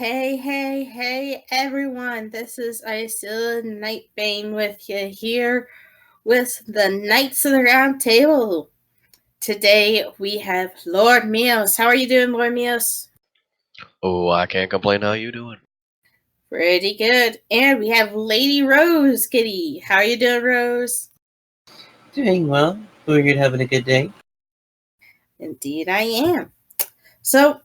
Hey, everyone. This is Iceilla Nightbane with you here with the Knights of the Round Table. Today we have Lord Mios. How are you doing, Lord Mios? Oh, I can't complain. How you doing? Pretty good. And we have Lady RoseKitty. How are you doing, Rose? Doing well. Hope you're having a good day. Indeed I am. So,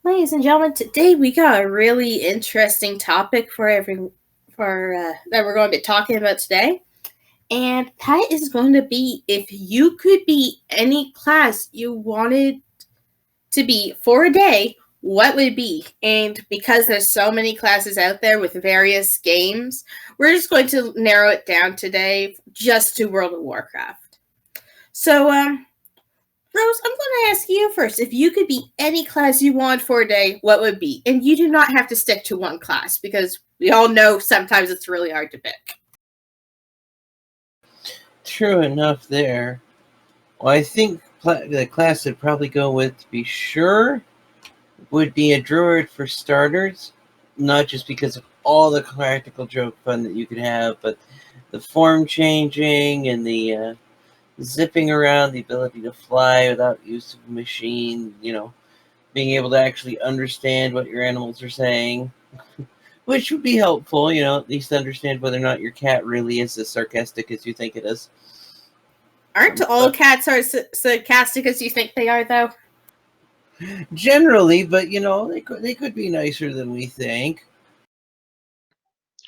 ladies and gentlemen, today we got a really interesting topic that we're going to be talking about today. And that is going to be if you could be any class you wanted to be for a day, what would it be? And because there's so many classes out there with various games, we're just going to narrow it down today just to World of Warcraft. So, Rose, I'm going to ask you first. If you could be any class you want for a day, what would it be? And you do not have to stick to one class because we all know sometimes it's really hard to pick. True enough there. Well, I think the class I'd probably go with, to be sure, would be a druid for starters. Not just because of all the practical joke fun that you could have, but the form changing and the zipping around, the ability to fly without use of a machine, being able to actually understand what your animals are saying. Which would be helpful, at least understand whether or not your cat really is as sarcastic as you think it is. Aren't all cats as sarcastic as you think they are, though? Generally, but, they could be nicer than we think.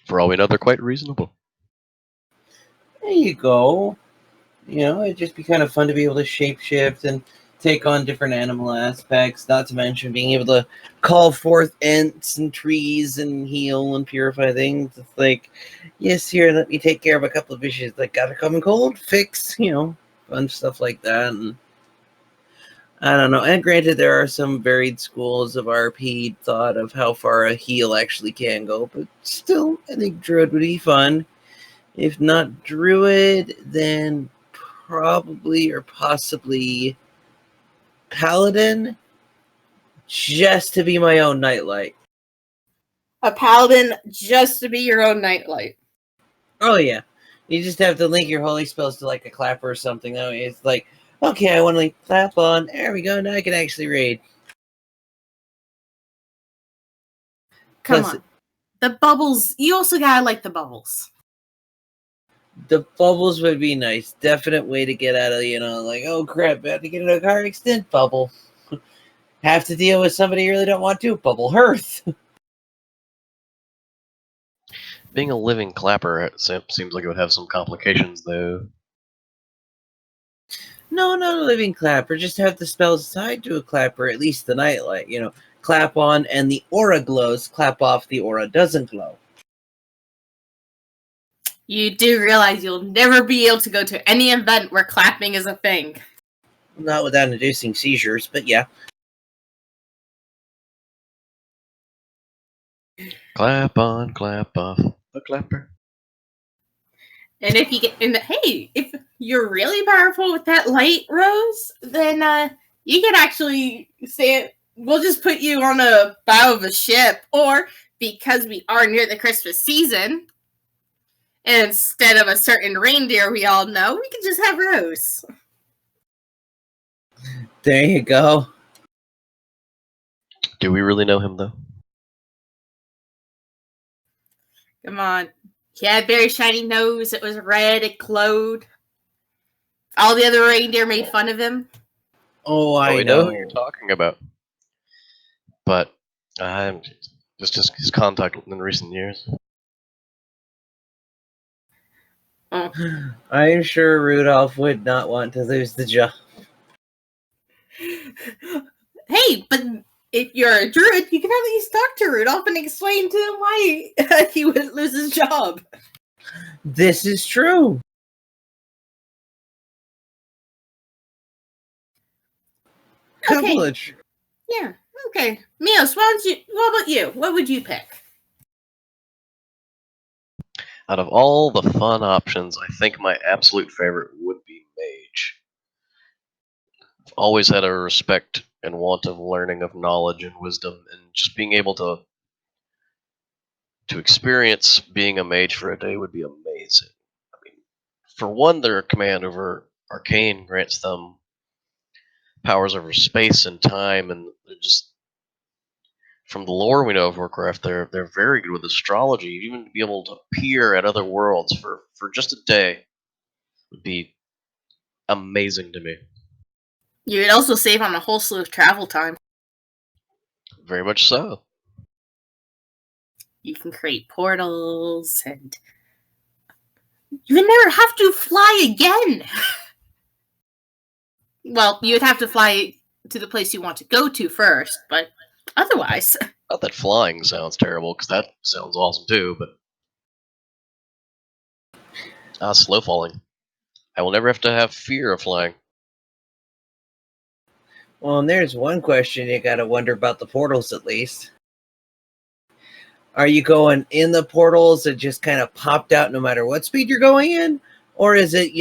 For all we know, they're quite reasonable. There you go. It'd just be kind of fun to be able to shapeshift and take on different animal aspects, not to mention being able to call forth ants and trees and heal and purify things. It's like, yes, here, let me take care of a couple of issues. Like, got a common cold? Fix, fun stuff like that. And I don't know. And granted, there are some varied schools of RP thought of how far a heal actually can go, but still, I think Druid would be fun. If not Druid, then probably or possibly Paladin, just to be my own nightlight. A paladin just to be your own nightlight. Oh yeah, you just have to link your holy spells to like a clapper or something. Though it's like, okay, I want to clap on. There we go. Now I can actually raid. Come on, the bubbles. You also gotta like the bubbles. The bubbles would be nice. Definite way to get out of, oh crap, I have to get in a car extent bubble. Have to deal with somebody you really don't want to. Bubble hearth. Being a living clapper seems like it would have some complications, though. No, not a living clapper. Just have the spells tied to a clapper, at least the nightlight. Clap on and the aura glows. Clap off, the aura doesn't glow. You do realize you'll never be able to go to any event where clapping is a thing. Not without inducing seizures, but yeah. Clap on, clap off, a clapper. And if you're really powerful with that light, Rose, then you can actually say, we'll just put you on a bow of a ship, or because we are near the Christmas season, and instead of a certain reindeer we all know, we can just have Rose. There you go. Do we really know him, though? Come on. He had a very shiny nose. It was red. It glowed. All the other reindeer made fun of him. Oh, I know who you're talking about. But it's just his contact in recent years. Oh. I'm sure Rudolph would not want to lose the job. Hey, but if you're a druid, you can at least talk to Rudolph and explain to him why he wouldn't lose his job. This is true. Okay. Yeah. Okay. Mios, what about you? What would you pick? Out of all the fun options, I think my absolute favorite would be Mage. always had a respect and want of learning, of knowledge and wisdom, and just being able to experience being a mage for a day would be amazing. I mean, for one, their command over arcane grants them powers over space and time, and they're just from the lore we know of Warcraft, they're very good with astrology. Even to be able to peer at other worlds for just a day would be amazing to me. You would also save on a whole slew of travel time. Very much so. You can create portals, and you would never have to fly again. Well, you would have to fly to the place you want to go to first, but otherwise... Not that flying sounds terrible, because that sounds awesome too, but... slow falling. I will never have to have fear of flying. Well, and there's one question you gotta wonder about the portals, at least. Are you going in the portals that just kind of popped out no matter what speed you're going in? Or is it,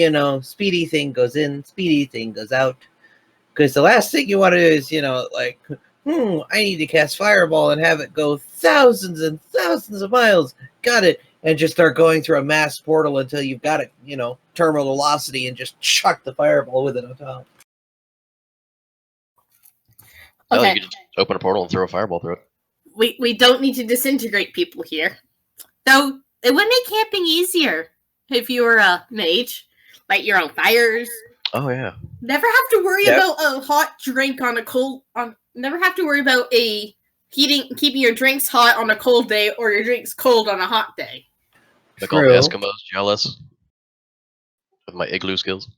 speedy thing goes in, speedy thing goes out? Because the last thing you want to do is, like, I need to cast Fireball and have it go thousands and thousands of miles. Got it. And just start going through a mass portal until you've got it, terminal velocity and just chuck the Fireball with it on top. Oh, Okay. you could just open a portal and throw a fireball through it. We don't need to disintegrate people here. Though, it would make camping easier if you were a mage. Light your own fires. Oh, yeah. Never have to worry about a hot drink on a cold... never have to worry about keeping your drinks hot on a cold day or your drinks cold on a hot day. Make all the Eskimos jealous of my igloo skills.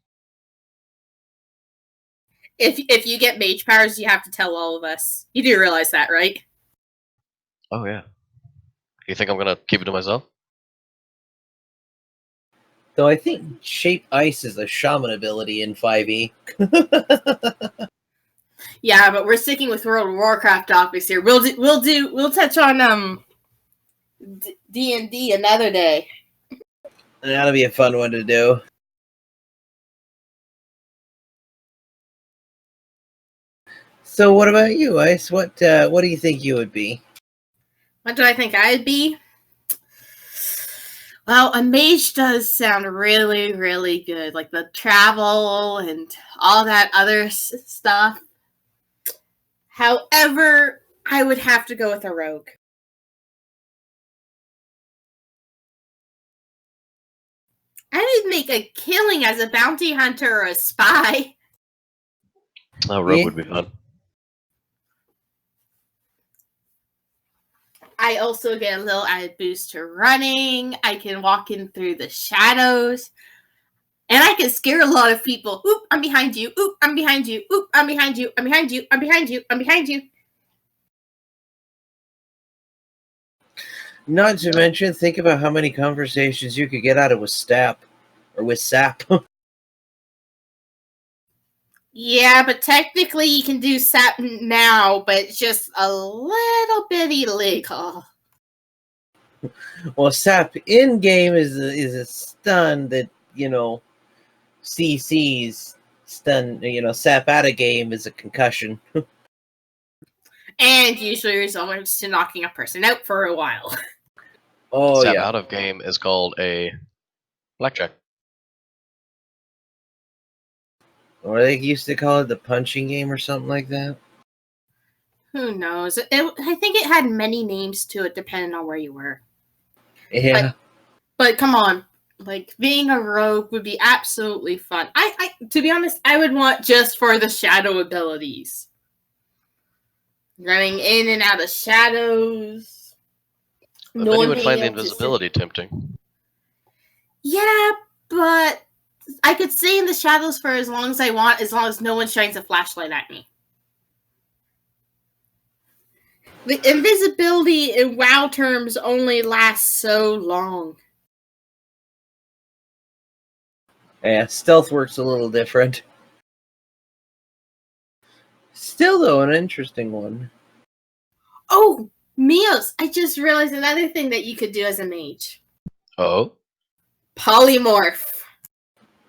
If you get mage powers, you have to tell all of us. You do realize that, right? Oh, yeah. You think I'm going to keep it to myself? Though I think Shape Ice is a shaman ability in 5e. Yeah, but we're sticking with World of Warcraft topics here. We'll touch on D&D another day. That'll be a fun one to do. So what about you, Ice? What do you think you would be? What do I think I'd be? Well, a mage does sound really, really good. Like the travel and all that other stuff. However, I would have to go with a rogue. I would make a killing as a bounty hunter or a spy. Oh, rogue would be fun. I also get a little added boost to running. I can walk in through the shadows. And I can scare a lot of people. Oop, I'm behind you. Oop, I'm behind you. Oop, I'm behind you. I'm behind you. I'm behind you. I'm behind you. Not to mention, think about how many conversations you could get out of with Sap. Or with Sap. Yeah, but technically you can do sap now, but it's just a little bit illegal. Well, Sap in-game is a stun that, CC's stun, Sap out of game is a concussion. And usually results to knocking a person out for a while. Oh, Sap yeah. out of game is called a blackjack. Or they used to call it the punching game or something like that. Who knows? I think it had many names to it depending on where you were. Yeah. But come on. Like, being a rogue would be absolutely fun. I to be honest, I would want just for the shadow abilities. Running in and out of shadows. But then you would find the invisibility tempting. Yeah, but I could stay in the shadows for as long as I want, as long as no one shines a flashlight at me. The invisibility in WoW terms only lasts so long. Yeah, stealth works a little different. Still, though, an interesting one. Oh, Mios! I just realized another thing that you could do as a mage. Oh? Polymorph.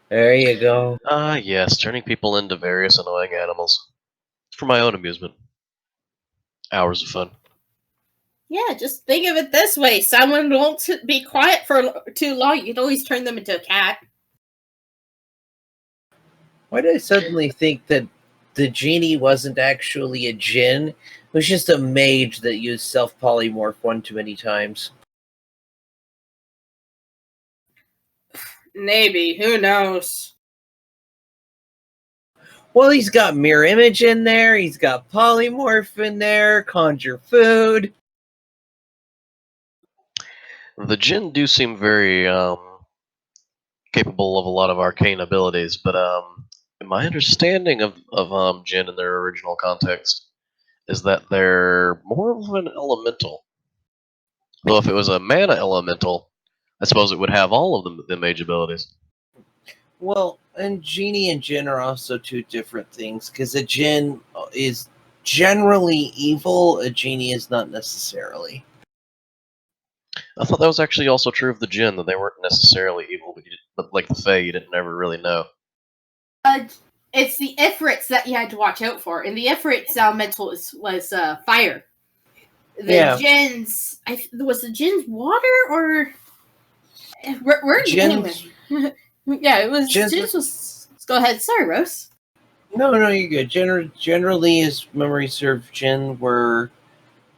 There you go. Yes, turning people into various annoying animals. For my own amusement. Hours of fun. Yeah, just think of it this way. Someone won't be quiet for too long. You can always turn them into a cat. Why did I suddenly think that the genie wasn't actually a djinn? It was just a mage that used self-polymorph one too many times. Maybe. Who knows? Well, he's got mirror image in there. He's got polymorph in there. Conjure food. The Jinn do seem very capable of a lot of arcane abilities, but my understanding of Jinn in their original context is that they're more of an elemental. Though if it was a mana elemental, I suppose it would have all of the mage abilities. Well, and genie and djinn are also two different things, because a djinn is generally evil, a genie is not necessarily. I thought that was actually also true of the Jinn, that they weren't necessarily evil, but like the Fae, you didn't ever really know. It's the Ifrits that you had to watch out for. And the Ifrits elemental was fire. The Jinns, was the Jinns water or where Jinns? Yeah, it was. Jinns was. Go ahead. Sorry, Rose. No, you're good. Generally, as memory serves, djinn were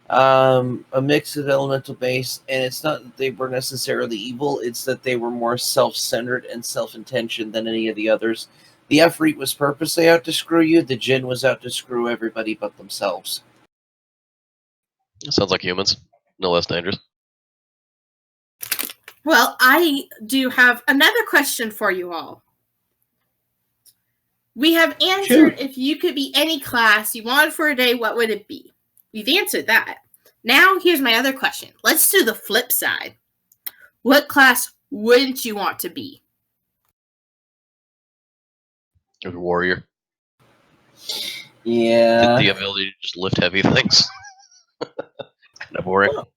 a mix of elemental base, and it's not that they were necessarily evil, it's that they were more self-centered and self-intentioned than any of the others. The Efreet was purposely out to screw you, the djinn was out to screw everybody but themselves. Sounds like humans. No less dangerous. Well, I do have another question for you all. We have answered if you could be any class you wanted for a day, what would it be? We've answered that. Now, here's my other question. Let's do the flip side. What class wouldn't you want to be? A warrior. Yeah. The ability to just lift heavy things. Kind of boring. Well,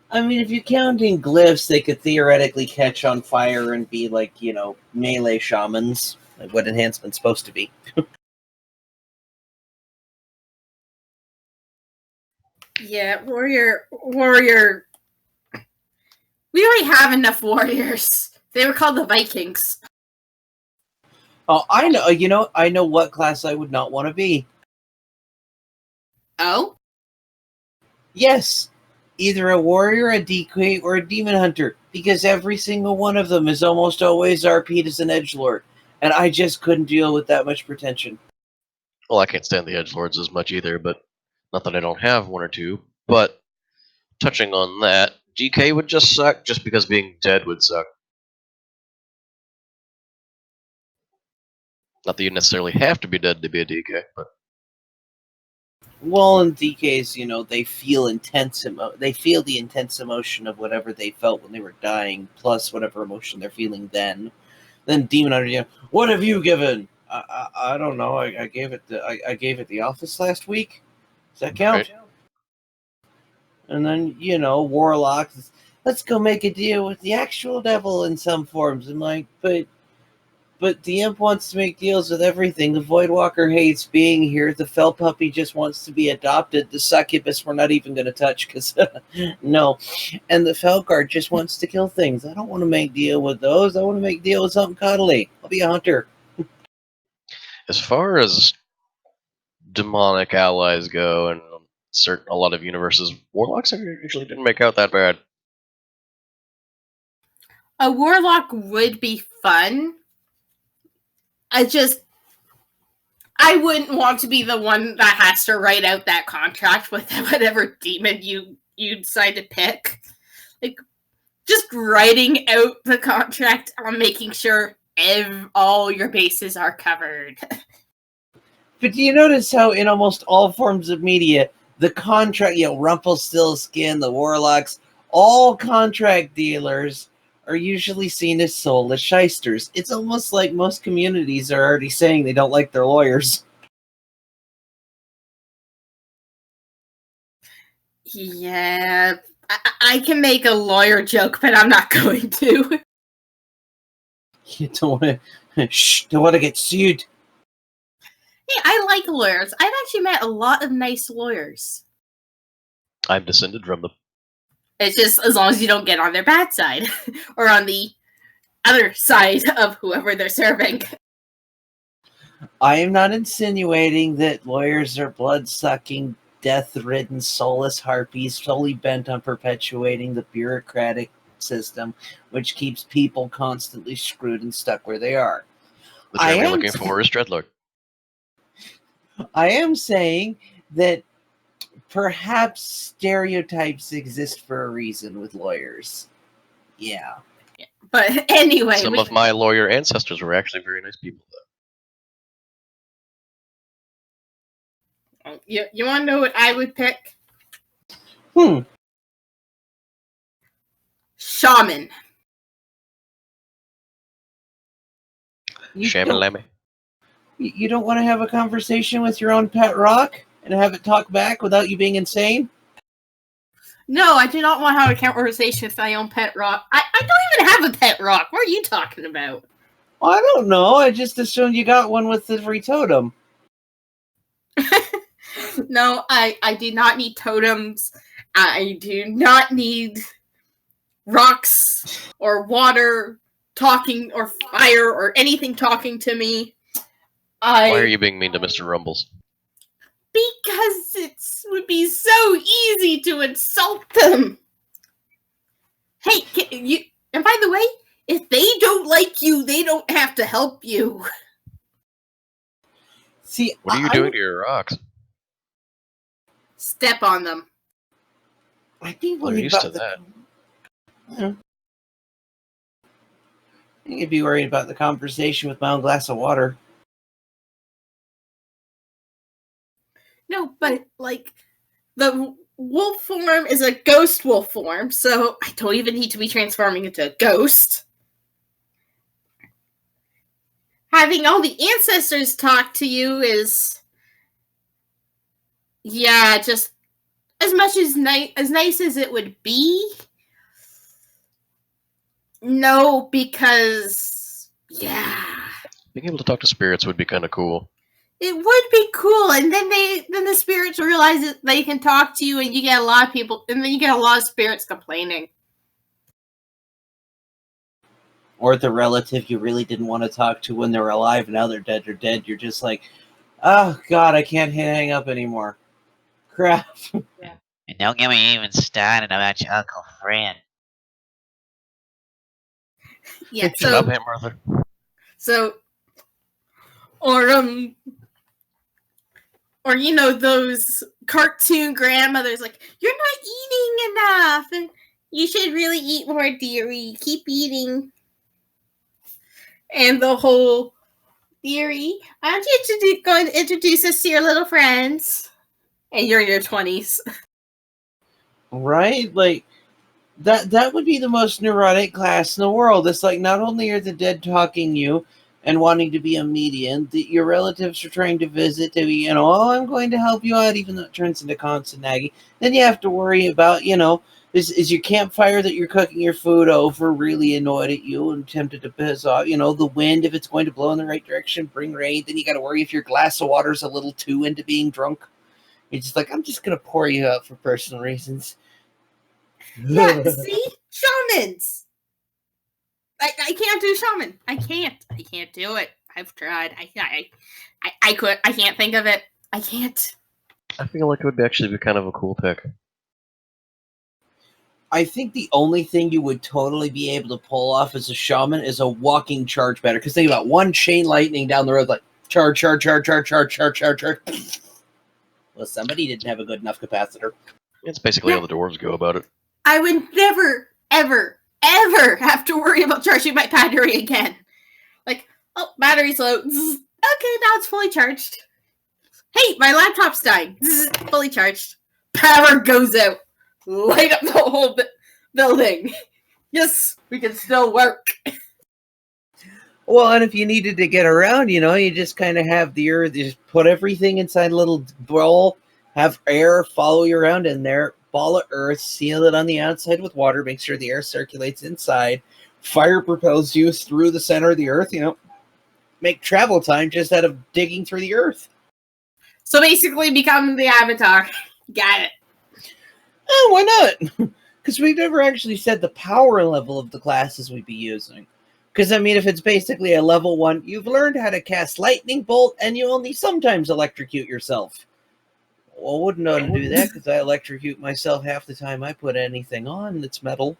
I mean, if you're counting glyphs, they could theoretically catch on fire and be like, melee shamans, like what enhancement's supposed to be. Yeah, warrior. We already have enough warriors. They were called the Vikings. Oh, I know what class I would not want to be. Oh? Yes, either a warrior, a decoy, or a demon hunter, because every single one of them is almost always RP'd as an edgelord, and I just couldn't deal with that much pretension. Well, I can't stand the edgelords as much either, but not that I don't have one or two. But touching on that, DK would just suck just because being dead would suck. Not that you necessarily have to be dead to be a DK, but Well, in DKs, they feel they feel the intense emotion of whatever they felt when they were dying, plus whatever emotion they're feeling then. Then Demon Hunter, what have you given? I don't know. I gave it the office last week. Does that count? Right. And then Warlock. Let's go make a deal with the actual devil in some forms. I'm like, but the imp wants to make deals with everything. The Voidwalker hates being here. The Fell Puppy just wants to be adopted. The Succubus we're not even going to touch because no. And the Felguard just wants to kill things. I don't want to make deal with those. I want to make deal with something cuddly. I'll be a hunter. As far as demonic allies go, and a lot of universes, warlocks usually didn't make out that bad. A warlock would be fun. I wouldn't want to be the one that has to write out that contract with whatever demon you decide to pick. Like, just writing out the contract on making sure all your bases are covered. But do you notice how in almost all forms of media, the contract, Rumpelstiltskin, the warlocks, all contract dealers are usually seen as soulless shysters. It's almost like most communities are already saying they don't like their lawyers. Yeah, I can make a lawyer joke, but I'm not going to. You don't want to. Shh! Don't want to get sued. Hey, I like lawyers. I've actually met a lot of nice lawyers. I'm descended from them. It's just as long as you don't get on their bad side or on the other side of whoever they're serving. I am not insinuating that lawyers are blood-sucking, death-ridden, soulless harpies solely bent on perpetuating the bureaucratic system, which keeps people constantly screwed and stuck where they are. The term you're looking for is dreadlord. I am saying that perhaps stereotypes exist for a reason with lawyers. Yeah. But anyway. Some of my lawyer ancestors were actually very nice people, though. You want to know what I would pick? Shaman. Shaman-lammy. You don't want to have a conversation with your own pet rock and have it talk back without you being insane? No, I do not want to have a conversation with my own pet rock. I don't even have a pet rock. What are you talking about? Well, I don't know. I just assumed you got one with the free totem. No, I do not need totems. I do not need rocks or water talking or fire or anything talking to me. Why are you being mean to Mr. Rumbles? Because it would be so easy to insult them. Hey, and by the way, if they don't like you, they don't have to help you. See, what are you doing to your rocks? Step on them. I think we're used to that. I think I'd be worried about the conversation with my own glass of water. No, but like the wolf form is a ghost wolf form, so I don't even need to be transforming into a ghost. Having all the ancestors talk to you is, yeah, just as much as nice as it would be. No, because being able to talk to spirits would be kind of cool. It would be cool, and then the spirits realize that they can talk to you, and you get a lot of people, and then you get a lot of spirits complaining. Or the relative you really didn't want to talk to when they were alive, and now they're dead. You're just like, oh God, I can't hang up anymore. Crap. Yeah. And don't get me even started about your Uncle Fred. Yeah. Shut up, Aunt Martha. So, or you know, those cartoon grandmothers like, you're not eating enough, and you should really eat more, dearie. Keep eating. And the whole, dearie, aren't you going to introduce us to your little friends? And you're in your 20s. Right? Like, that would be the most neurotic class in the world. It's like, not only are the dead talking you and wanting to be a medium, your relatives are trying to visit to be, oh, I'm going to help you out, even though it turns into constant nagging. Then you have to worry about, is your campfire that you're cooking your food over really annoyed at you and tempted to piss off? The wind, if it's going to blow in the right direction, bring rain. Then you got to worry if your glass of water's a little too into being drunk. You're just like, I'm just going to pour you out for personal reasons. Yeah, see? Shamans! I can't do shaman. I can't do it. I've tried. I can't think of it. I can't. I feel like it would actually be kind of a cool pick. I think the only thing you would totally be able to pull off as a shaman is a walking charge batter. Because think about one chain lightning down the road, like charge. Well, somebody didn't have a good enough capacitor. It's basically how the dwarves go about it. I would never, ever, ever have to worry about charging my battery again. Like, oh, battery's low. Okay, now it's fully charged. Hey, my laptop's dying. Fully charged. Power goes out. Light up the whole building. Yes, we can still work. Well, and if you needed to get around, you just kind of have the earth, you just put everything inside a little bowl, have air follow you around in there, ball of earth, seal it on the outside with water, make sure the air circulates inside, Fire propels you through the center of the earth, make travel time just out of digging through the earth. So basically become the Avatar. Got it. Oh, why not? Because we've never actually said the power level of the classes we'd be using. Because, if it's basically a level 1, you've learned how to cast Lightning Bolt, and you only sometimes electrocute yourself. Well, I wouldn't know how to do that, because I electrocute myself half the time I put anything on that's metal.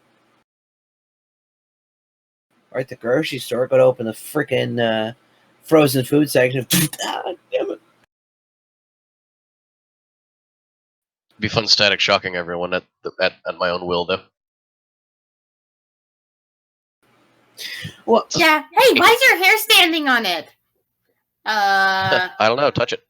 Or at the grocery store, go to open the frickin' frozen food section. Ah, damn it. It'd be fun static shocking everyone at my own will, though. Well, Yeah. Hey, why is your hair standing on it? I don't know. Touch it.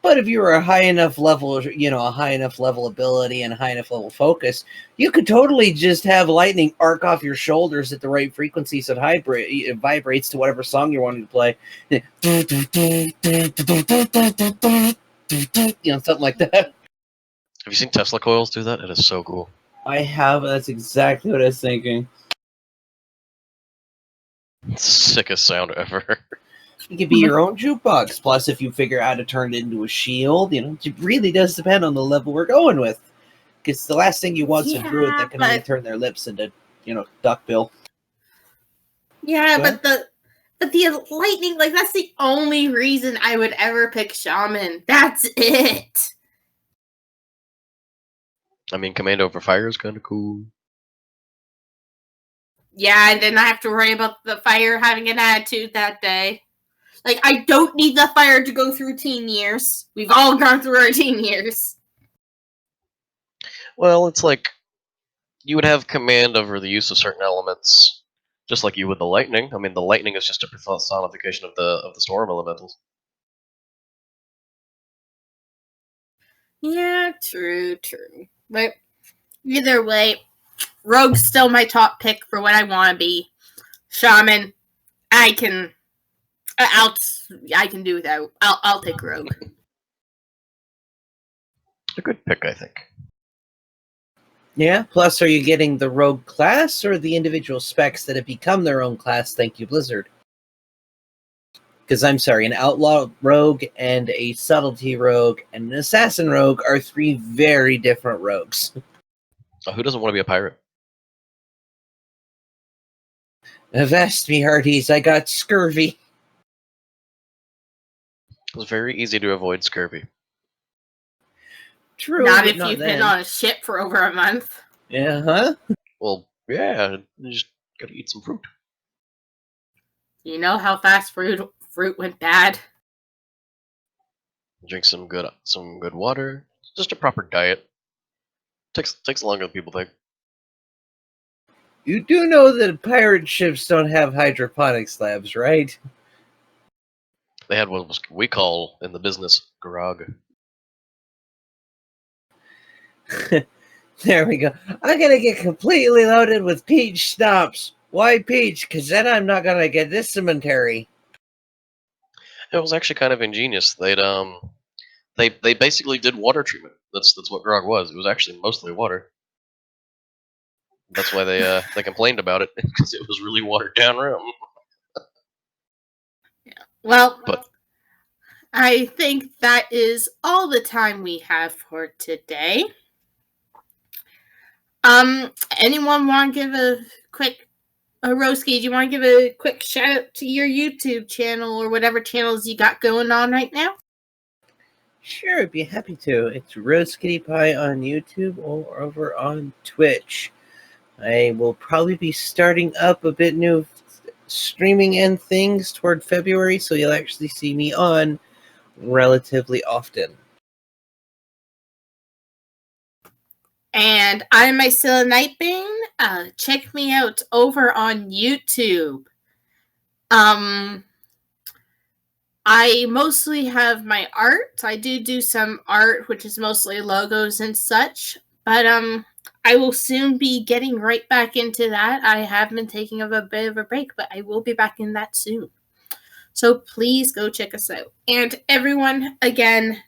but if you were a high enough level, a high enough level ability and a high enough level focus, you could totally just have lightning arc off your shoulders at the right frequency so it vibrates to whatever song you're wanting to play. Something like that. Have you seen Tesla coils do that? It is so cool. I have. That's exactly what I was thinking. It's the sickest sound ever. It could be your own jukebox. Plus, if you figure out how to turn it into a shield, it really does depend on the level we're going with. Because the last thing you want is a druid that can only turn their lips into, duckbill. Yeah, but the lightning, that's the only reason I would ever pick shaman. That's it. Command over fire is kind of cool. Yeah, and then I have to worry about the fire having an attitude that day. I don't need the fire to go through teen years. We've all gone through our teen years. Well, it's like you would have command over the use of certain elements, just like you would the lightning. The lightning is just a personification of the storm elementals. Yeah, true. But either way, Rogue's still my top pick for what I want to be. Shaman, I can do without. I'll take Rogue. A good pick, I think. Yeah. Plus, are you getting the rogue class or the individual specs that have become their own class? Thank you, Blizzard. Because I'm sorry, an outlaw rogue and a subtlety rogue and an assassin rogue are 3 very different rogues. Who doesn't want to be a pirate? Avast me, hearties, I got scurvy. It was very easy to avoid scurvy. True. Not if you've been on a ship for over a month. Yeah, huh? Well, yeah, you just gotta eat some fruit. You know how fast fruit went bad? Drink some good water. Just a proper diet. Takes longer than people think. You do know that pirate ships don't have hydroponics labs, right? They had what we call in the business grog. There we go. I'm gonna get completely loaded with peach schnapps. Why peach? Because then I'm not gonna get this cemetery. It was actually kind of ingenious. They basically did water treatment. That's what grog was. It was actually mostly water. That's why they complained about it, because it was really watered down rum. Yeah. Well, I think that is all the time we have for today. Anyone want to give a quick, RoseKitty, do you want to give a quick shout out to your YouTube channel or whatever channels you got going on right now? Sure, I'd be happy to. It's RoseKitty Pie on YouTube or over on Twitch. I will probably be starting up a bit new streaming and things toward February, so you'll actually see me on relatively often. And I'm Iceilla Nightbane. Check me out over on YouTube. I mostly have my art. I do some art, which is mostly logos and such. But I will soon be getting right back into that. I have been taking a bit of a break, but I will be back in that soon. So please go check us out. And everyone, again,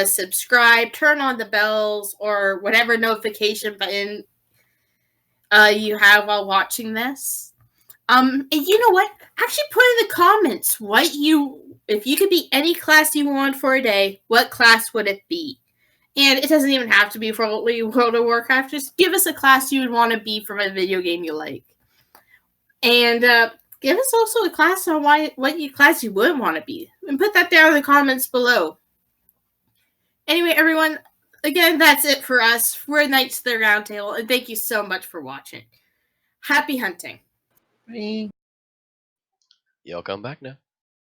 subscribe, turn on the bells, or whatever notification button you have while watching this. And you know what? Actually put in the comments if you could be any class you want for a day, what class would it be? And it doesn't even have to be for World of Warcraft. Just give us a class you would want to be from a video game you like. And give us also a class on what class you wouldn't want to be. And put that down in the comments below. Anyway, everyone, again, that's it for us. We're Knights of the Round Table, and thank you so much for watching. Happy hunting. Bye. Y'all come back now.